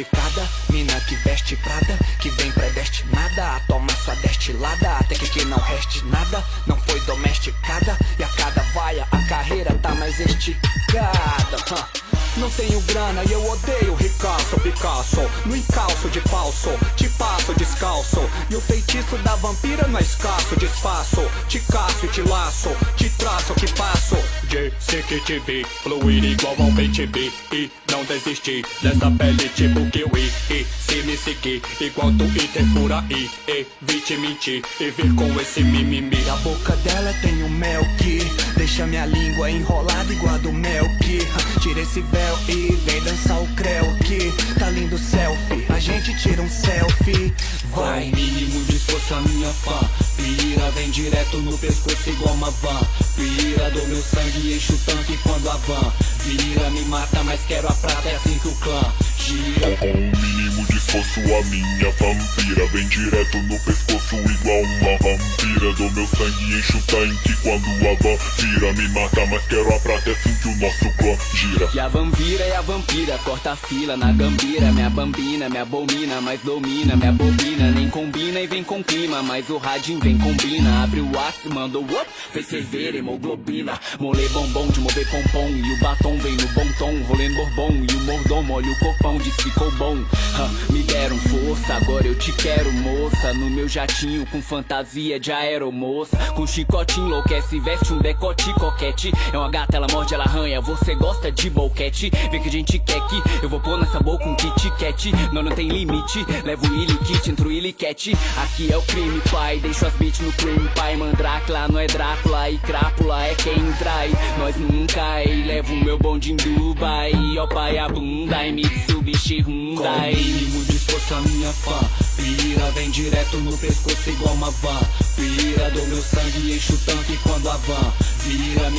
sofisticada, mina que veste prada, que vem predestinada a tomar sua destilada, até que não reste nada, não foi domesticada, e a cada vaia a carreira tá mais esticada. Não tenho grana e eu odeio ricaço, Picasso, no encalço de falso, te passo descalço, e o feitiço da vampira não é escasso, disfarço, te caço e te laço, te traço que faço. Disse que te vi, fluir igual ao BTV, e não desisti dessa pele tipo kiwi, e se me seguir igual Twitter por aí, evite mentir e vir com esse mimimi. A boca dela tem um mel que deixa minha língua enrolada igual a do mel que tira esse véu e vem dançar o creu que tá lindo selfie, a gente tira um selfie. Vai, mínimo de esforço a minha fã, pira vem direto no pescoço igual uma van, pira do meu sangue e enche o tanque quando a van vira, me mata mas quero a prata, é assim que o clã gira. Com o mínimo de esforço a minha vampira vem direto no pescoço igual uma vampira, do meu sangue enche o tanque quando a van vira, me mata mas quero a prata, é assim que o nosso clã gira. E a vampira é a vampira, corta a fila na gambira, minha bambina, me abomina, mas domina, minha bobina, nem combina e vem com clima, mas o radinho vem combina, abre o WhatsApp, mandou up, fez ferver, hemoglobina, molê bombom de mover pompom, e o batom vem no bom tom, rolê bourbon, e o mordomo olha o corpão, diz ficou bom, me deram força, agora eu te quero moça, no meu jatinho com fantasia de aeromoça, com chicote enlouquece, veste um decote coquete, é uma gata, ela morde, ela arranha, você gosta de boquete, vê que a gente quer que eu vou pôr nessa boca um Kit Kat, não tem limite, levo o illy kit, entro o illy cat, aqui é o crime pai, deixo as beats no cream pai, mandrake lá não é Drácula e crápula é quem trai, nós nunca cai, levo o meu bonde em Dubai, ó pai a bunda e Mitsubishi Hyundai. Com o mínimo de esforço a minha fã, pira vem direto no pescoço igual uma van, pira do meu sangue enche o tanque quando a van vira, me